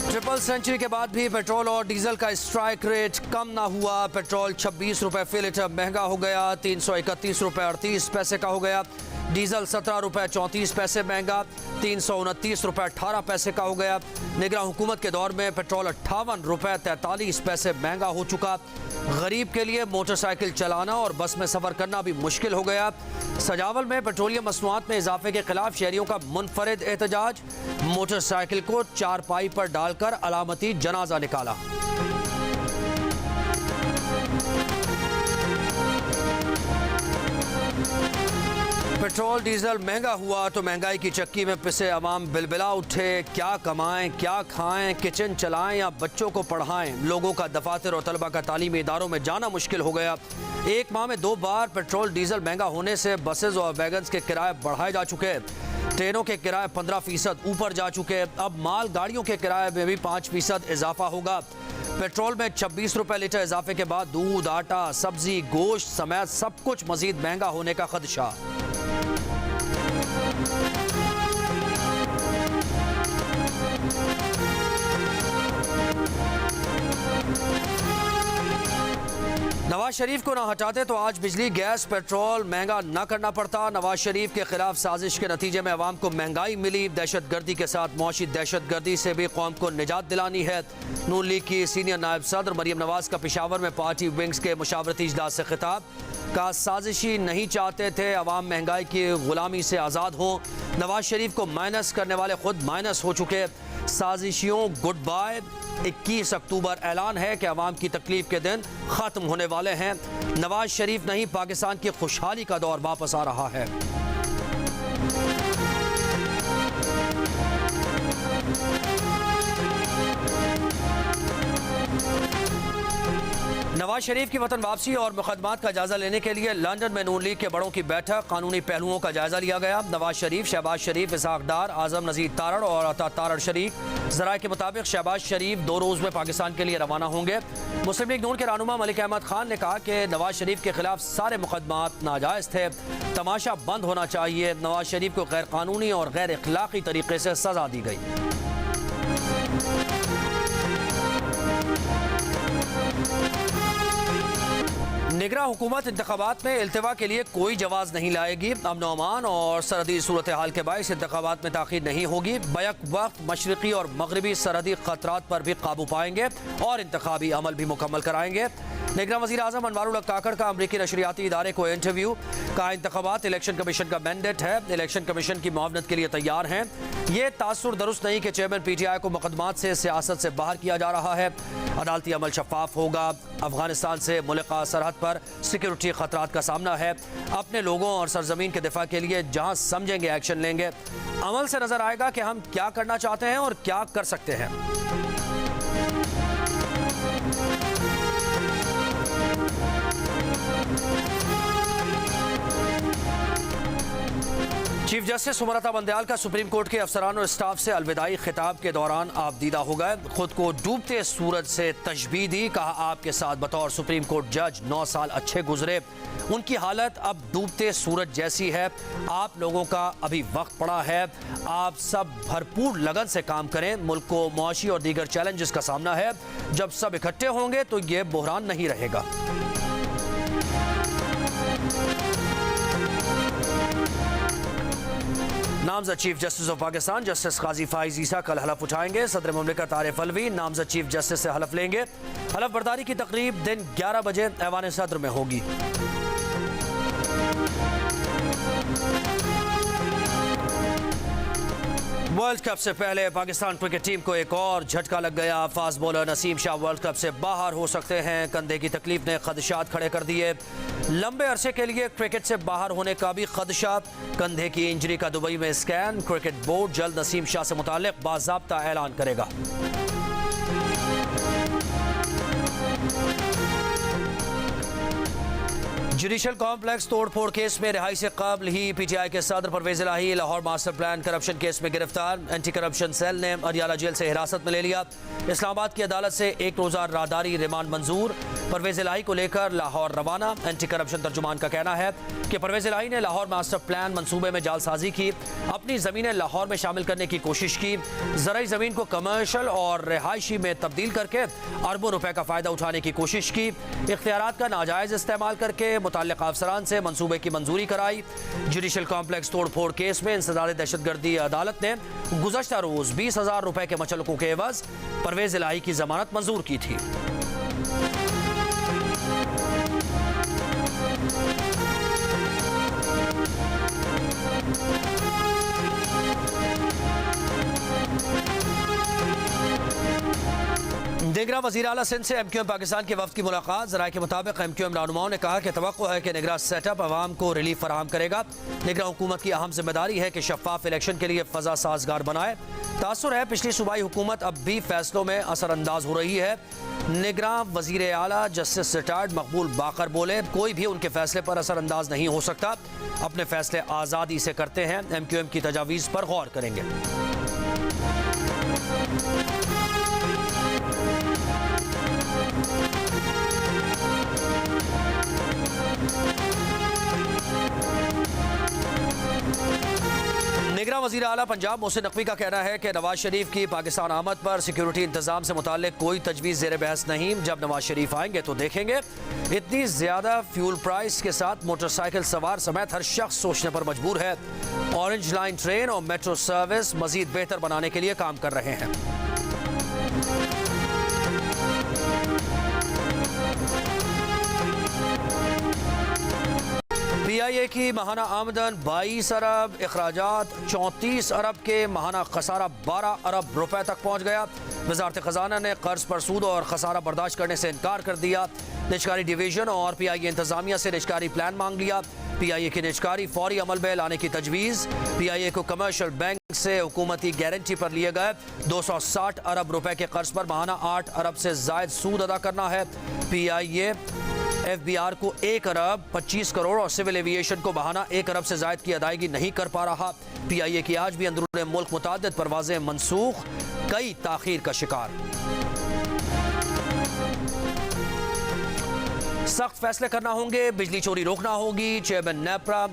Triple century के बाद भी पेट्रोल और डीजल का स्ट्राइक रेट कम ना हुआ। पेट्रोल 26 रुपए फी लीटर महंगा हो गया, 331 रुपए 38 पैसे का हो गया। डीजल 17 रुपए 34 पैसे महंगा, 329 रुपए 18 पैसे का हो गया। निगरान हुकूमत के दौर में पेट्रोल 58 रुपए 43 पैसे महंगा हो चुका। गरीब के लिए मोटरसाइकिल चलाना और बस में सफर करना भी मुश्किल हो गया। सजावल में पेट्रोलियम मसनूआत में इजाफे के खिलाफ शहरियों का मुनफरिद एहतजाज। मोटरसाइकिल को चारपाई पर डालकर अलामती जनाजा निकाला। पेट्रोल डीजल महंगा हुआ तो महंगाई की चक्की में पिसे अवाम बिलबिला उठे। क्या कमाएं, क्या खाएं, किचन चलाएं या बच्चों को पढ़ाएं। लोगों का दफातर और तलबा का तालीमी इदारों में जाना मुश्किल हो गया। एक माह में 2 बार पेट्रोल डीजल महंगा होने से बसेज और वैगन्स के किराए बढ़ाए जा चुके। ट्रेनों के किराए 15% ऊपर जा चुके। अब माल गाड़ियों के किराए में भी 5% इजाफा होगा। पेट्रोल में 26 रुपए लीटर इजाफे के बाद दूध, आटा, सब्जी, गोश्त समेत सब कुछ मजीद महंगा होने का खदशा। नवाज शरीफ को ना हटाते तो आज बिजली, गैस, पेट्रोल महंगा ना करना पड़ता। नवाज शरीफ के खिलाफ साजिश के नतीजे में अवाम को महंगाई मिली। दहशतगर्दी के साथ मुआशी दहशतगर्दी से भी कौम को निजात दिलानी है। नून लीग की सीनियर नायब सदर मरियम नवाज का पेशावर में पार्टी विंग्स के मुशावरती इजलास से खिताब। का साजिशी नहीं चाहते थे अवाम महंगाई की गुलामी से आज़ाद हों। नवाज शरीफ को माइनस करने वाले खुद माइनस हो चुके। साजिशियों गुड बाय। 21 अक्टूबर ऐलान है कि अवाम की तकलीफ के दिन ख़त्म होने वाले हैं। नवाज शरीफ नहीं, पाकिस्तान की खुशहाली का दौर वापस आ रहा है। नवाज शरीफ की वतन वापसी और मुकदमात का जायजा लेने के लिए लंदन में नून लीग के बड़ों की बैठक। कानूनी पहलुओं का जायजा लिया गया। नवाज शरीफ, शहबाज शरीफ, इसहाक डार, आजम नजीर तारड़ और अता तारड़ शरीक। जराये के मुताबिक शहबाज शरीफ 2 रोज़ में पाकिस्तान के लिए रवाना होंगे। मुस्लिम लीग नून के रहनुमा मलिक अहमद खान ने कहा कि नवाज शरीफ के खिलाफ सारे मुकदमात नाजायज़ थे। तमाशा बंद होना चाहिए। नवाज शरीफ को गैर कानूनी और गैर अखलाकी तरीके से सजा दी गई। निगरान हुकूमत इंतखाबात में इल्तिवा के लिए कोई जवाज़ नहीं लाएगी। अमन अमान और सरहदी सूरत हाल के बायस इंतखाबात में ताख़ीर नहीं होगी। बैक वक्त मशरक़ी और मगरबी सरहदी ख़तरात पर भी काबू पाएंगे और इंतखाबी अमल भी मुकम्मल कराएंगे। निगरान वज़ीर आज़म अनवारुल हक काकड़ का अमरीकी नशरियाती इदारे को इंटरव्यू। कहा इंतखाबात इलेक्शन कमीशन का मैंडेट है। इलेक्शन कमीशन की मुआवनत के लिए तैयार हैं। ये तासुर दुरुस्त नहीं कि चेयरमैन PTI को मुकदमात से सियासत से बाहर किया जा रहा है। अदालती अमल शफाफ होगा। अफगानिस्तान से मुल्का सरहद पर सिक्योरिटी खतरात का सामना है। अपने लोगों और सरजमीन के दिफा के लिए जहां समझेंगे एक्शन लेंगे। अमल से नजर आएगा कि हम क्या करना चाहते हैं और क्या कर सकते हैं। चीफ जस्टिस उमरता बंदयाल का सुप्रीम कोर्ट के अफसरान और स्टाफ से अलविदाई खिताब के दौरान आपदीदा हो गए। खुद को डूबते सूरज से तशबीह दी। कहा आपके साथ बतौर सुप्रीम कोर्ट जज 9 साल अच्छे गुजरे। उनकी हालत अब डूबते सूरज जैसी है। आप लोगों का अभी वक्त पड़ा है। आप सब भरपूर लगन से काम करें। मुल्क को मुआशी और दीगर चैलेंजेस का सामना है। जब सब इकट्ठे होंगे तो ये बुहरान नहीं रहेगा। नामजद chief justice of Pakistan justice Qazi Faez Isa कल हलफ उठाएंगे। सदर मुमलिकत आरिफ अलवी नामजद चीफ जस्टिस से हलफ लेंगे। हलफ बर्दारी की तकरीब दिन 11 बजे ऐवान सदर में होगी। वर्ल्ड कप से पहले पाकिस्तान क्रिकेट टीम को एक और झटका लग गया। Fast bowler Naseem Shah world cup से बाहर हो सकते हैं। कंधे की तकलीफ ने खदशात खड़े कर दिए। लंबे अरसे के लिए क्रिकेट से बाहर होने का भी खदशा। कंधे की इंजरी का दुबई में स्कैन। क्रिकेट बोर्ड जल्द नसीम शाह से मुताल्लिक बाज़ाब्ता ऐलान करेगा। जुडिशल कॉम्प्लेक्स तोड़फोड़ केस में रिहाई से कबल ही पीटीआई के सदर Pervaiz Elahi Lahore master plan corruption case में गिरफ्तार। एंटी करप्शन सेल ने अडियाला जेल से हिरासत में ले लिया। इस्लामाबाद की अदालत से 1 रोजा राहदारी रिमांड मंजूर। परवेज इलाही को लेकर लाहौर रवाना। एंटी करप्शन तर्जुमान का कहना है कि परवेज इलाही ने लाहौर मास्टर प्लान मंसूबे में जालसाजी की, अपनी ज़मीनें लाहौर में शामिल करने की कोशिश की, ज़राई ज़मीन को कमर्शल और रिहायशी में तब्दील करके अरबों रुपए का फ़ायदा उठाने की कोशिश की, इख्तियारात का नाजायज़ इस्तेमाल करके मुतल्लिक़ अफसरान से मंसूबे की मंजूरी कराई। जुडिशल कॉम्प्लेक्स तोड़फोड़ केस में इंसदाद दहशतगर्दी अदालत ने गुज़श्ता रोज़ 20,000 रुपए के मचलकों के एवज़ परवेज इलाही की जमानत मंजूर की थी। निगरां वज़ीर आला सिंध से MQM पाकिस्तान के वफ़द की मुलाकात। ज़राए के मुताबिक MQM रहनुमाओं ने कहा कि तवक्को है कि निगरां सेटअप अवाम को रिलीफ फराहम करेगा। निगरां हुकूमत की अहम जिम्मेदारी है कि शफाफ इलेक्शन के लिए फ़ज़ा साजगार बनाए। तासुर है पिछली सूबाई हुकूमत अब भी फैसलों में असरअंदाज हो रही है। निगरां वज़ीर आला जस्टिस रिटायर्ड मकबूल बाकर बोले, कोई भी उनके फैसले पर असरअंदाज नहीं हो सकता, अपने फैसले आज़ादी से करते हैं, MQM की तजावीज़ पर गौर करेंगे। निगरां वज़ीर आला पंजाब मोहसिन नकवी का कहना है कि नवाज शरीफ की पाकिस्तान आमद पर सिक्योरिटी इंतजाम से मुताल्लिक कोई तजवीज़ ज़ेर बहस नहीं। जब नवाज शरीफ आएंगे तो देखेंगे। इतनी ज़्यादा फ्यूल प्राइस के साथ मोटरसाइकिल सवार समेत हर शख्स सोचने पर मजबूर है। ऑरेंज लाइन ट्रेन और मेट्रो सर्विस मज़ीद बेहतर बनाने के लिए काम कर रहे हैं। PIA की माहाना आमदन 22 अरब, अखराजात 34 अरब के माहाना खसारा 12 अरब रुपए तक पहुँच गया। वज़ारत ख़जाना ने कर्ज पर सूद और खसारा बर्दाश्त करने से इनकार कर दिया। निजकारी डिवीज़न और PIA इंतज़ामिया से निजकारी प्लान मांग लिया। PIA की निजकारी फौरी अमल में लाने की तजवीज़। PIA को कमर्शियल बैंक से हुकूमती गारंटी पर लिए गए 260 अरब रुपए के कर्ज पर माहाना 8 अरब से जायद सूद अदा करना है। PIA FBR को 1 अरब 25 करोड़ और सिविल एविएशन को बहाना 1 अरब से जायद की अदायगी नहीं कर पा रहा। PIA की आज भी अंदरूनी मुल्क मुतादिद परवाजें मनसूख, कई ताखीर का शिकार। सख्त फैसले करना होंगे, बिजली चोरी रोकना होगी। चेयरमैन नेपरा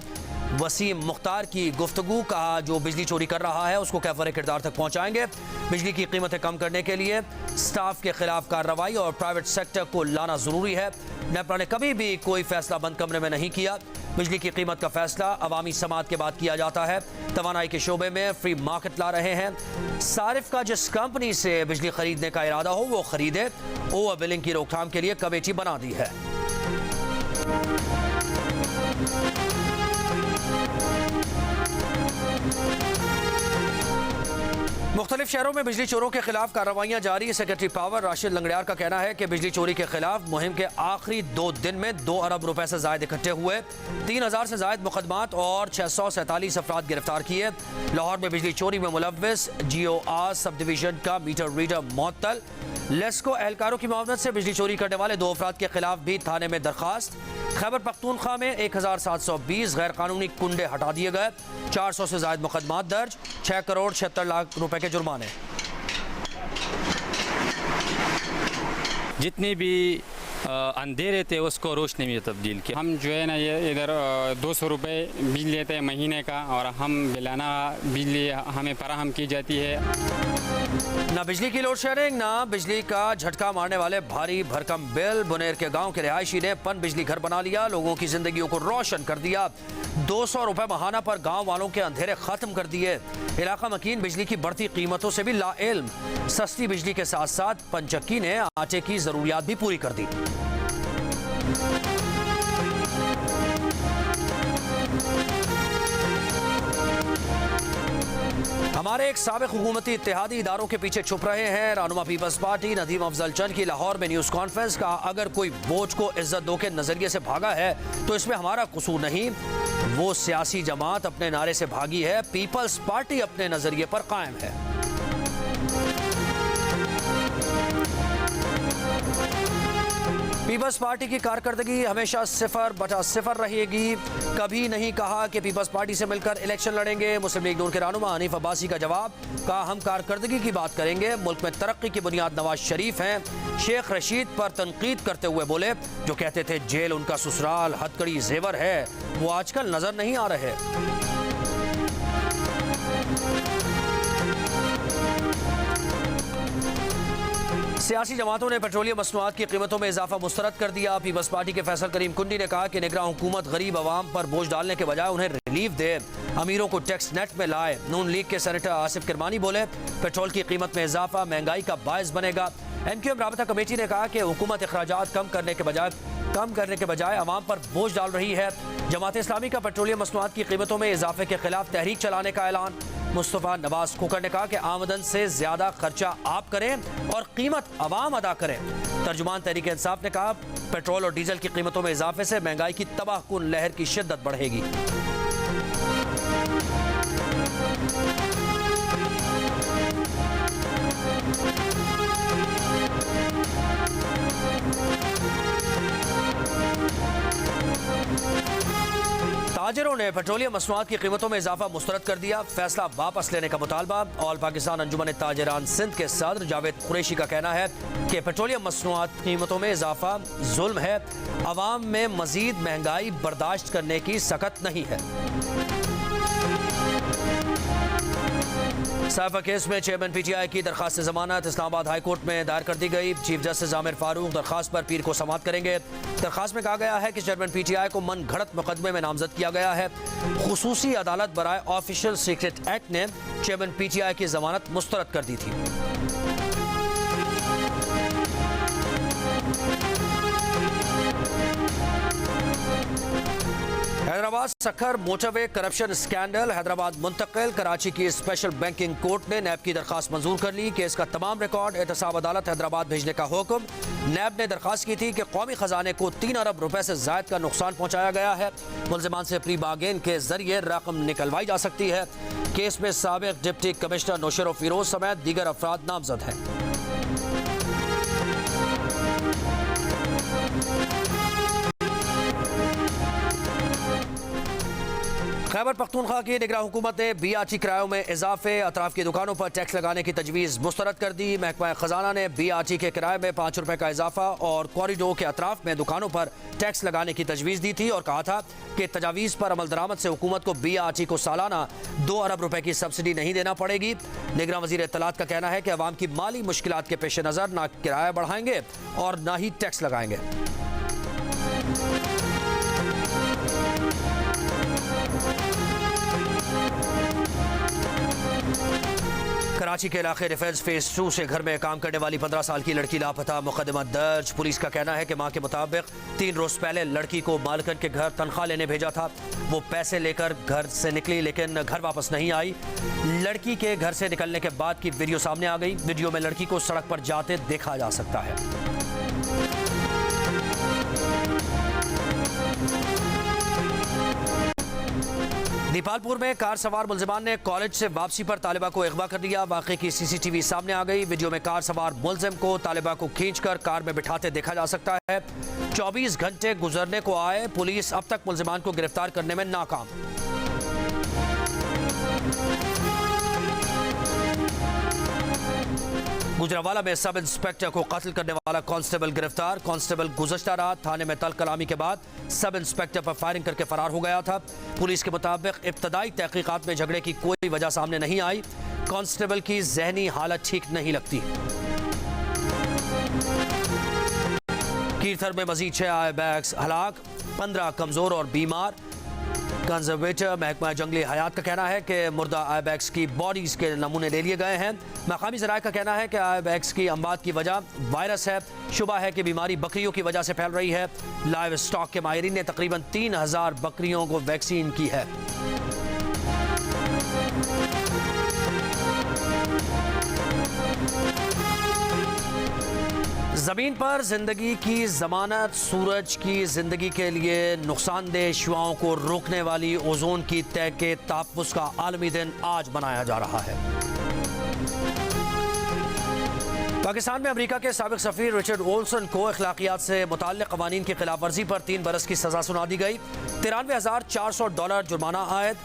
वसीम मुख्तार की गुफ्तगू। कहा, जो बिजली चोरी कर रहा है उसको कैफर किरदार तक पहुंचाएंगे। बिजली की कीमतें कम करने के लिए स्टाफ के खिलाफ कार्रवाई और प्राइवेट सेक्टर को लाना जरूरी है। नेपरा ने कभी भी कोई फैसला बंद कमरे में नहीं किया। बिजली की कीमत का फैसला अवामी समात के बाद किया जाता है। तवानाई के शोबे में फ्री मार्केट ला रहे हैं। सारिफ का जिस कंपनी से बिजली खरीदने का इरादा हो वो खरीदे। ओवर बिलिंग की रोकथाम के लिए कमेटी बना दी है। मुख्तलिफ शहरों में बिजली चोरों के खिलाफ कार्रवाइयाँ जारी। सेक्रेटरी पावर राशिद लंगड़ियार का कहना है कि बिजली चोरी के खिलाफ मुहिम के आखिरी 2 दिन में 2 अरब रुपए से जायद इकट्ठे हुए। 3000 से जायद मुकदमात और 647 अफराद गिरफ्तार किए। लाहौर में बिजली चोरी में मुलव्विस GOR सब डिवीजन का मीटर रीडर मुअत्तल। लेस्को एहलकारों की मामलत से बिजली चोरी करने वाले 2 अफराद के खिलाफ भी थाने में दरखास्त। खैबर पख्तूनख्वा में 1720 गैर कानूनी कुंडे हटा दिए गए। 400 से जायद मुकदमात दर्ज। 6 करोड़ 76 लाख रुपए के जुर्माने। जितने भी अंधेरे थे उसको रोशनी में तब्दील किया। हम जो है ना ये इधर 200 रुपये बिजली लेते हैं महीने का और हम बिलाना बिजली हमें फराहम की जाती है। ना बिजली की लोड शेयरिंग, ना बिजली का झटका मारने वाले भारी भरकम बिल। बुनेर के गांव के रिहायशी ने पन बिजली घर बना लिया, लोगों की जिंदगियों को रोशन कर दिया। 200 रुपए माहाना पर गांव वालों के अंधेरे खत्म कर दिए। इलाका मकीन बिजली की बढ़ती कीमतों से भी लाइल्म। सस्ती बिजली के साथ साथ पंचक्की ने आटे की जरूरियात भी पूरी कर दी। हमारे एक साबिक हुकूमती इत्तेहादी इदारों के पीछे छुप रहे हैं। रहनुमा पीपल्स पार्टी नदीम अफजल चंद की लाहौर में न्यूज़ कॉन्फ्रेंस का, अगर कोई वोट को इज्जत दो के नजरिए से भागा है तो इसमें हमारा कसूर नहीं। वो सियासी जमात अपने नारे से भागी है, पीपल्स पार्टी अपने नजरिए पर कायम है। पीपल्स पार्टी की कारकर्दगी हमेशा 0/0 रहेगी। कभी नहीं कहा कि पीपल्स पार्टी से मिलकर इलेक्शन लड़ेंगे। मुस्लिम लीग नून के रहनुमा हनीफ अब्बासी का जवाब, कहा हम कारकर्दगी की बात करेंगे, मुल्क में तरक्की की बुनियाद नवाज शरीफ हैं। शेख रशीद पर तनकीद करते हुए बोले, जो कहते थे जेल उनका ससुराल हथकड़ी जेवर है, वो आजकल नजर नहीं आ रहे। सियासी जमातों ने पेट्रोलियम मसनूआत की कीमतों में इजाफा मुस्तरद कर दिया। पीपल्स पार्टी के फैसल करीम कुंडी ने कहा कि निगरान हुकूमत गरीब आवाम पर बोझ डालने के बजाय उन्हें रिलीफ दे, अमीरों को टैक्स नेट में लाए। नून लीग के सेनेटर आसिफ किरमानी बोले, पेट्रोल की कीमत में इजाफा महंगाई का बायस बनेगा। MQM राबता कमेटी ने कहा कि हुकूमत अखराजात कम करने के बजाय अवाम पर बोझ डाल रही है। जमात इस्लामी का पेट्रोलियम मसनूआत की कीमतों में इजाफे के खिलाफ तहरीक चलाने का ऐलान। मुस्तफा नवाज खोकर ने कहा कि आमदन से ज्यादा खर्चा आप करें और कीमत अवाम अदा करें। तर्जुमान तहरीक इंसाफ ने कहा, पेट्रोल और डीजल की कीमतों में इजाफे से महंगाई की तबाहकुन लहर की शिद्दत बढ़ेगी। ताजिरों ने पेट्रोलियम मसनूआत की कीमतों में इजाफा मुस्तरद कर दिया। फैसला वापस लेने का मुतालबा। ऑल पाकिस्तान अंजुमन ताजिरान सिंध के सदर जावेद कुरैशी का कहना है कि पेट्रोलियम मसनूआत कीमतों में इजाफा जुल्म है। अवाम में मजीद महंगाई बर्दाश्त करने की सकत नहीं है। साइफा केस में चेयरमैन PTI की दरखास्त जमानत इस्लामाबाद हाई कोर्ट में दायर कर दी गई। चीफ जस्टिस आमिर फारूक दरखास्त पर पीर को समाअत करेंगे। दरखास्त में कहा गया है कि चेयरमैन PTI को मन घड़त मुकदमे में नामजद किया गया है। खुसूसी अदालत बराए ऑफिशियल सीक्रेट एक्ट ने चेयरमैन PTI की जमानत मुस्तरद कर दी थी। Hyderabad Sukkur motorway corruption scandal Hyderabad मुंतकिल। कराची की स्पेशल बैंकिंग कोर्ट ने नैब की दरखास्त मंजूर कर ली। केस का तमाम रिकॉर्ड एहतसाब अदालत हैदराबाद भेजने का हुक्म। नैब ने दरखास्त की थी कि कौमी खजाने को 3 अरब रुपए से जायद का नुकसान पहुंचाया गया है। मुलजिमान से प्री बार्गेन के जरिए रकम निकलवाई जा सकती है। केस में साबिक डिप्टी कमिश्नर नौशर फिरोज समेत दीगर अफराद नामजद हैं। खैबर पख्तूनख्वा की निगरान हुकूमत ने BRT किरायों में इजाफे, अतराफ की दुकानों पर टैक्स लगाने की तजवीज़ मुस्तरद कर दी। महकमा खजाना ने BRT के किराए में 5 रुपए का इजाफा और कॉरिडोर के अतराफ में दुकानों पर टैक्स लगाने की तजवीज़ दी थी और कहा था कि तजावीज़ पर अमल दरामद से हुकूमत को BRT को सालाना 2 अरब रुपए की सब्सिडी नहीं देना पड़ेगी। निगरान वज़ीर इत्तलात का कहना है कि अवाम की माली मुश्किलात के पेश नज़र ना किराया बढ़ाएंगे और ना ही टैक्स लगाएंगे। कराची के इलाके डिफेंस फेज 2 से घर में काम करने वाली 15 साल की लड़की लापता, मुकदमा दर्ज। पुलिस का कहना है कि मां के मुताबिक 3 रोज पहले लड़की को मालकन के घर तनख्वाह लेने भेजा था। वो पैसे लेकर घर से निकली लेकिन घर वापस नहीं आई। लड़की के घर से निकलने के बाद की वीडियो सामने आ गई। वीडियो में लड़की को सड़क पर जाते देखा जा सकता है। दीपालपुर में कार सवार मुलजिमान ने कॉलेज से वापसी पर तालिबा को अगवा कर दिया। वाक़े की CCTV सामने आ गई। वीडियो में कार सवार मुलजिम को तालिबा को खींचकर कार में बिठाते देखा जा सकता है। 24 घंटे गुजरने को आए, पुलिस अब तक मुलजिमान को गिरफ्तार करने में नाकाम। गुजरावाला में सब इंस्पेक्टर को कत्ल करने वाला कांस्टेबल गिरफ्तार। कांस्टेबल गुज़श्ता रात थाने में तल कलामी के बाद सब इंस्पेक्टर पर फायरिंग करके फरार हो गया था। पुलिस के मुताबिक इब्तदाई तहकीकात में झगड़े की कोई वजह सामने नहीं आई। कांस्टेबल की जहनी हालत ठीक नहीं लगती। कीरथर में मजीद 6 आईबैक्स हलाक, 15 कमजोर और बीमार। कंजर्वेटर महकमा जंगली हयात का कहना है कि मुर्दा आईबैक्स की बॉडीज के नमूने ले लिए गए हैं। मकामी ज़राए का कहना है कि आईबैक्स की अमवात की वजह वायरस है। शुबा है कि बीमारी बकरियों की वजह से फैल रही है। लाइव स्टॉक के माहिरीन ने तकरीबन 3000 बकरियों को वैक्सीन की है। ज़मीन पर जिंदगी की जमानत, सूरज की जिंदगी के लिए नुकसानदेह शुआओं को रोकने वाली ओजोन की तय के तहफ़्फ़ुज़ का आलमी दिन आज मनाया जा रहा है। पाकिस्तान में अमेरिका के साबिक सफीर रिचर्ड ओल्सन को अखलाकियात से मुताल्लिक़ क़वानीन की खिलाफ वर्जी पर 3 बरस की सजा सुना दी गई। $93,400 जुर्माना आयद।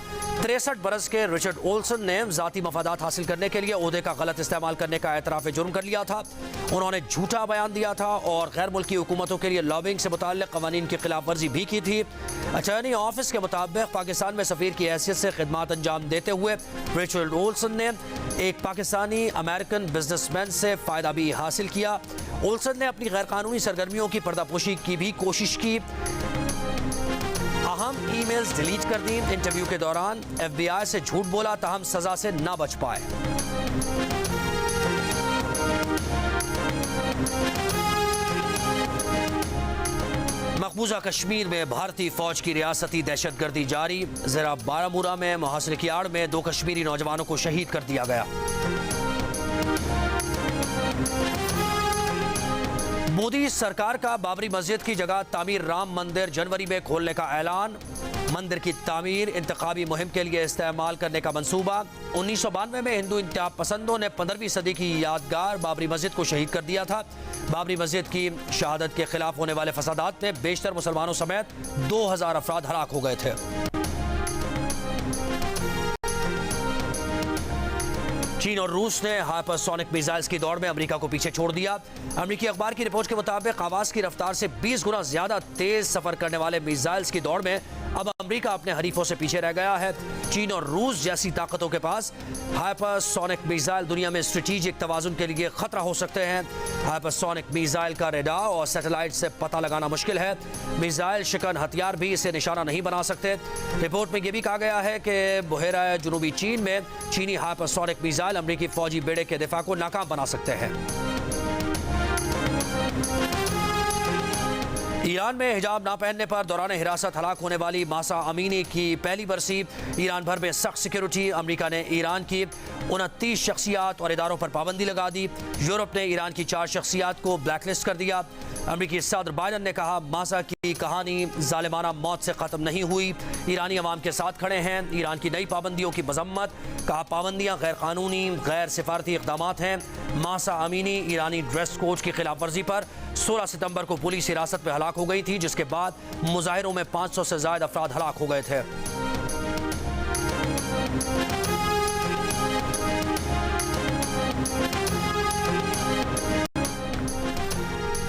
63 बरस के रिचर्ड ओल्सन ने ज़ाती मफादात हासिल करने के लिए ओहदे का गलत इस्तेमाल करने का एतराफ़ जुर्म कर लिया था। उन्होंने झूठा बयान दिया था और गैर मुल्की हुकूमतों के लिए लॉबिंग से मुताल्लिक़ क़वानीन की खिलाफ वर्जी भी की थी। अटॉर्नी ऑफिस के मुताबिक पाकिस्तान में सफीर की हैसियत से खिदमात अंजाम देते हुए रिचर्ड ओल्सन ने एक पाकिस्तानी अमेरिकन बिजनेसमैन से फ़ायदा भी हासिल किया। ओल्सन ने अपनी गैर कानूनी सरगर्मियों की पर्दापोशी की भी कोशिश की। अहम ईमेल्स डिलीट कर दी। इंटरव्यू के दौरान FBI से झूठ बोला, ताहम सजा से ना बच पाए। मकबूजा कश्मीर में भारतीय फौज की रियासती दहशतगर्दी जारी। ज़रा बारामूला में मुहासिरे की आड़ में 2 कश्मीरी नौजवानों को शहीद कर दिया गया। मोदी सरकार का बाबरी मस्जिद की जगह तामीर राम मंदिर जनवरी में खोलने का ऐलान। मंदिर की तामीर इंतखाबी मुहिम के लिए इस्तेमाल करने का मंसूबा। 1992 में हिंदू इंतहा पसंदों ने 15वीं सदी की यादगार बाबरी मस्जिद को शहीद कर दिया था। बाबरी मस्जिद की शहादत के खिलाफ होने वाले फसादात में बेशतर मुसलमानों समेत 2000 अफराद हलाक हो गए थे। चीन और रूस ने हाइपरसोनिक मिसाइल्स की दौड़ में अमेरिका को पीछे छोड़ दिया। अमेरिकी अखबार की रिपोर्ट के मुताबिक आवाज की रफ्तार से 20 गुना ज्यादा तेज सफर करने वाले मिसाइल्स की दौड़ में अब अमेरिका अपने हरीफों से पीछे रह गया है। चीन और रूस जैसी ताकतों के पास हाइपरसोनिक मिसाइल दुनिया में स्ट्रेटेजिक तवाजुन के लिए खतरा हो सकते हैं। हाइपरसोनिक मिसाइल का रेडार और सैटेलाइट से पता लगाना मुश्किल है। मिसाइल शिकन हथियार भी इसे निशाना नहीं बना सकते। रिपोर्ट में यह भी कहा गया है कि बुहेरा जनूबी चीन में चीनी हाइपरसोनिक मिसाइल अमेरिकी फौजी बेड़े के दिफा को नाकाम बना सकते हैं। ईरान में हिजाब ना पहनने पर दौरान हिरासत हलाक होने वाली मासा अमीनी की पहली बरसी। ईरान भर में सख्त सिक्योरिटी। अमेरिका ने ईरान की 29 शख्सियात और इदारों पर पाबंदी लगा दी। यूरोप ने ईरान की 4 शख्सियात को ब्लैकलिस्ट कर दिया। अमेरिकी सदर बाइडन ने कहा मासा की कहानी जालिमाना मौत से ख़त्म नहीं हुई। ईरानी अवाम के साथ खड़े हैं। ईरान की नई पाबंदियों की मजम्मत। कहा पाबंदियाँ गैर कानूनी गैर सिफारती इक़दामात हैं। मासा अमीनी ईरानी ड्रेस कोड की खिलाफ वर्जी पर 16 सितंबर को पुलिस हिरासत में हलाक हो गई थी, जिसके बाद मुजाहिरों में 500 से ज्यादा अफराद हलाक हो गए थे।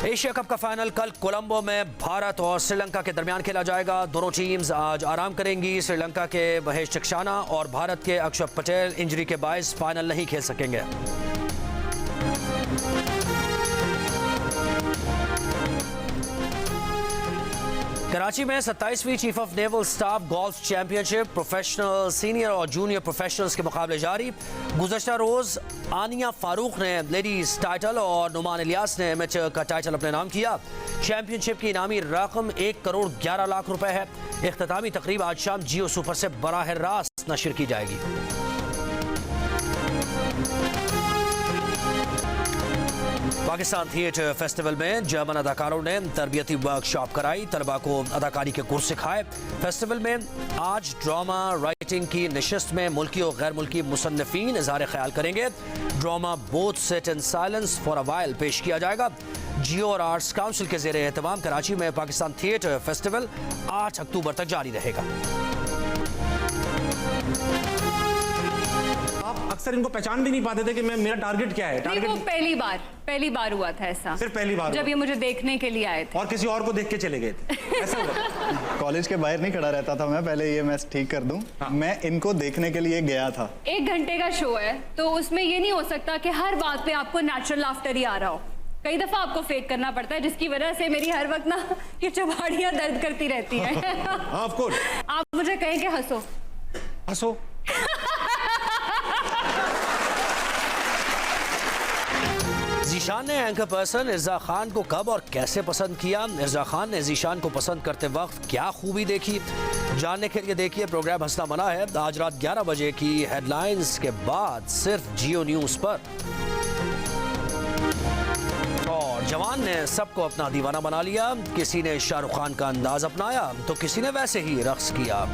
एशिया कप का फाइनल कल कोलंबो में भारत और श्रीलंका के दरमियान खेला जाएगा। दोनों टीम्स आज आराम करेंगी। श्रीलंका के महेश चक्षाना और भारत के अक्षर पटेल इंजरी के बायस फाइनल नहीं खेल सकेंगे। कराची में 27वीं chief of naval staff golf championship professional senior और जूनियर प्रोफेशनल्स के मुकाबले जारी। गुज़श्ता रोज आनिया फारूक ने लेडीज टाइटल और नुमान इलियास ने एमेचर का टाइटल अपने नाम किया। चैंपियनशिप की इनामी रकम 1 करोड़ 11 लाख रुपए है। इख्तितामी तकरीब आज शाम जियो सुपर से बराह रास्त नशर की जाएगी। पाकिस्तान थिएटर फेस्टिवल में जर्मन अदाकारों ने तरबियती वर्कशॉप कराई। तलबा को अदाकारी के कोर्स सिखाए। फेस्टिवल में आज ड्रामा राइटिंग की नशिस्त में मुल्की और गैर मुल्की मुसन्निफीन इज़हार ख्याल करेंगे। Drama both set in silence for a while पेश किया जाएगा। जियो और आर्ट्स काउंसिल के ज़ेरे एहतमाम कराची में पाकिस्तान थिएटर फेस्टिवल 8 अक्टूबर तक जारी रहेगा। आप अक्सर इनको पहचान भी नहीं पाते थे कि मेरा टारगेट क्या है। नहीं, वो पहली बार हुआ था ऐसा। सिर्फ पहली बार जब ये मुझे देखने के लिए आए थे और किसी और को देख के चले गए थे। ऐसा हुआ। कॉलेज के बाहर नहीं खड़ा रहता था मैं, पहले ये मैं ठीक कर दूं। मैं इनको देखने के लिए गया था। 1 घंटे का शो है तो उसमें ये नहीं हो सकता कि हर बात पे आपको नेचुरल लाफ्टर ही आ रहा हो। कई दफा आपको फेक करना पड़ता है, जिसकी वजह से मेरी हर वक्त ना ये चबाड़ियां दर्द करती रहती हैं। आप मुझे कहें कि हंसो हंसो। ज़ीशान ने एंकर पर्सन इर्जा खान को कब और कैसे पसंद किया। इर्जा खान ने ज़ीशान को पसंद करते वक्त क्या खूबी देखी, जानने के लिए देखिए प्रोग्राम हंसना मना है आज रात 11 बजे की हेडलाइंस के बाद सिर्फ जियो न्यूज़ पर। और जवान ने सबको अपना दीवाना बना लिया। किसी ने शाहरुख खान का अंदाज अपनाया तो किसी ने वैसे ही रक्स किया।